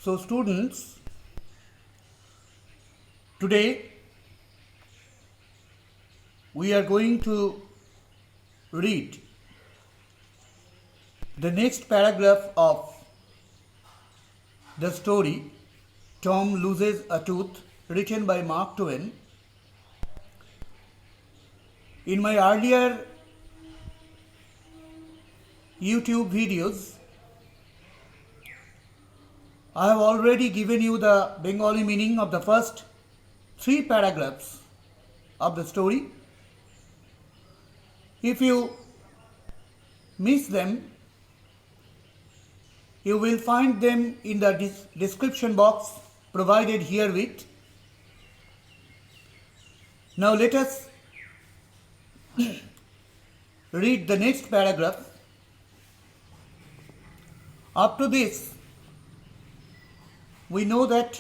So, students, today we are going to read the next paragraph of the story Tom Loses a Tooth, written by Mark Twain. In my earlier YouTube videos, I have already given you the Bengali meaning of the first 3 paragraphs of the story. If you miss them, you will find them in the description box provided herewith. Now let us read the next paragraph. Up to this, we know that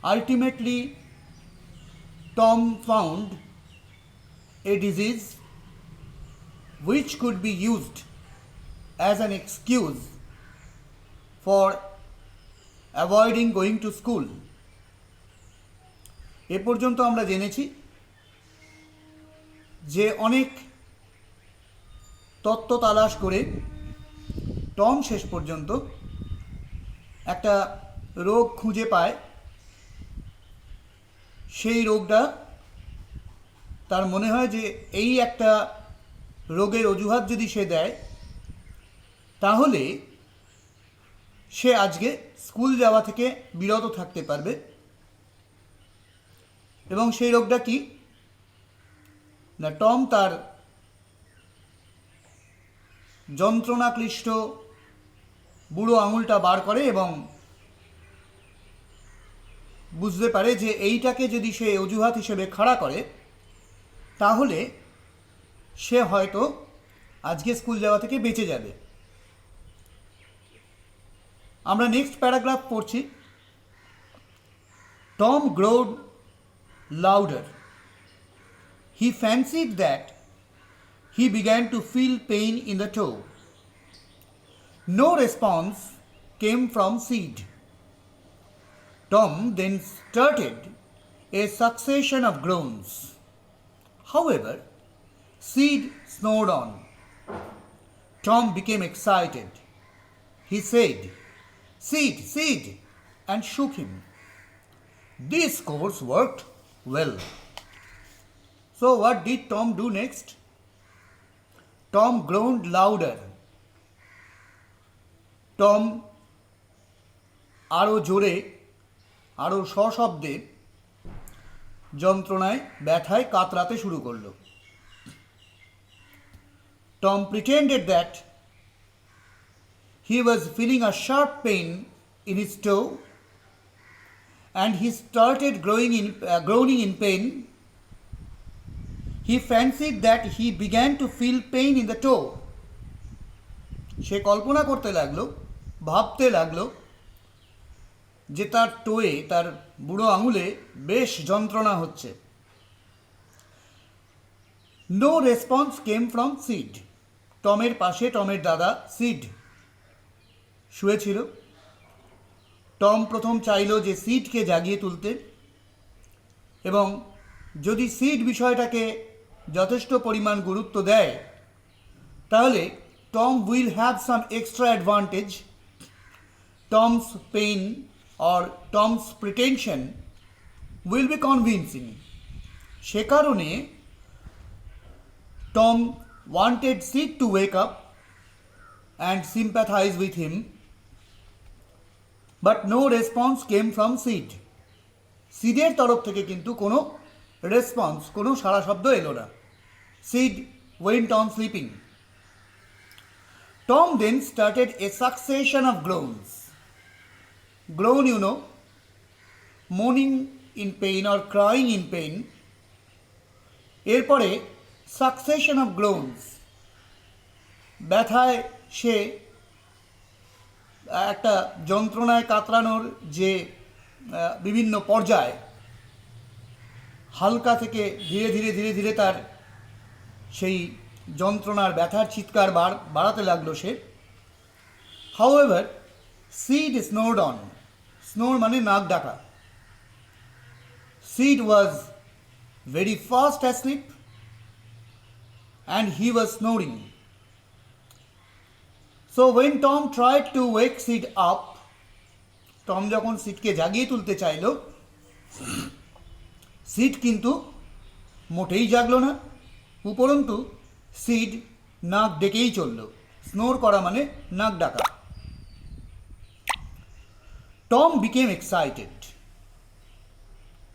ultimately Tom found a disease which could be used as an excuse for avoiding going to school. এ পর্যন্ত আমরা জেনেছি যে অনেক তত্ত্ব তালাশ করে Tom শেষ পর্যন্ত একটা রোগ খুঁজে পায়। সেই রোগটা তার মনে হয় যে এই একটা রোগের অজুহাত যদি সে দেয় তাহলে সে আজকে স্কুল যাওয়া থেকে বিরত থাকতে পারবে। এবং সেই রোগটা কি না, টম তার যন্ত্রণাক্লিষ্ট বুড়ো আঙুলটা বার করে এবং বুঝতে পারে যে এইটাকে যদি সে অজুহাত হিসেবে খাড়া করে তাহলে সে হয়তো আজকে স্কুল যাওয়া থেকে বেঁচে যাবে। আমরা নেক্সট প্যারাগ্রাফ পড়ছি। Tom groaned louder. He fancied that he began to feel pain in the toe. No response came from Sid. Tom then started a succession of groans. However, Sid snored on. Tom became excited. He said, "Sid, Sid," and shook him. This course worked well. So what did Tom do next? Tom groaned louder. Tom আরও জোরে, আরও সশব্দে যন্ত্রণায় ব্যথায় কাতরাতে শুরু করলো। Tom pretended that he was feeling a sharp pain in his toe and he started groaning in pain. He fancied that he began to feel pain in the toe. সে কল্পনা করতে লাগলো, ভাবতে লাগলো যে তার টোয়ে, তার বুড়ো আঙুলে বেশ যন্ত্রণা হচ্ছে। No response came from Sid. টমের পাশে টমের দাদা সিড শুয়েছিল। টম প্রথম চাইল যে সিডকে জাগিয়ে তুলতে, এবং যদি সিড বিষয়টাকে যথেষ্ট পরিমাণ গুরুত্ব দেয় তাহলে Tom will have some extra advantage. Tom's pain or Tom's pretension will be convincing. সে কারণে Tom wanted Sid to wake up and sympathize with him, but no response came from Sid. সিডের তরফ থেকে কিন্তু কোনো রেসপন্স, কোনো সাড়া শব্দ এলো না। Sid went on sleeping. Tom then started a succession of groans. Groan, you know, moaning in pain or crying in pain. এরপরে succession of groans, ব্যথায় সে একটা যন্ত্রণায় কাতরানোর যে বিভিন্ন পর্যায়, হালকা থেকে ধীরে ধীরে ধীরে ধীরে তার সেই যন্ত্রণার ব্যথার চিৎকার বাড়াতে লাগলো সে। However, Sid snored on. Snore মানে নাক ডাকা। Sid was very fast asleep and he was snoring. So when Tom tried to wake Sid up, Tom যখন সিডকে জাগিয়ে তুলতে চাইল, সিড কিন্তু মোটেই জাগলো না, উপরন্তু সিড নাক ডেকেই চলল। স্নোর করা মানে নাক ডাকা। Tom became excited.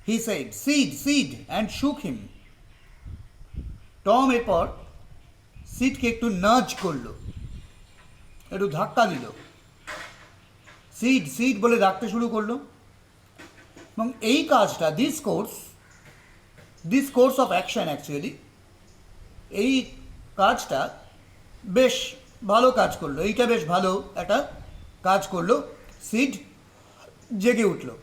He said, "Sid, Sid," and shook him. Tom এরপর সিডকে একটু নাজ করলো, একটু ধাক্কা দিল, সিড সিড বলে ডাকতে শুরু করলো। এবং এই কাজটা this course of action actually, এই কাজটা বেশ ভালো কাজ করলো, এইটা বেশ ভালো একটা কাজ করলো। সিড জেগে উঠলো।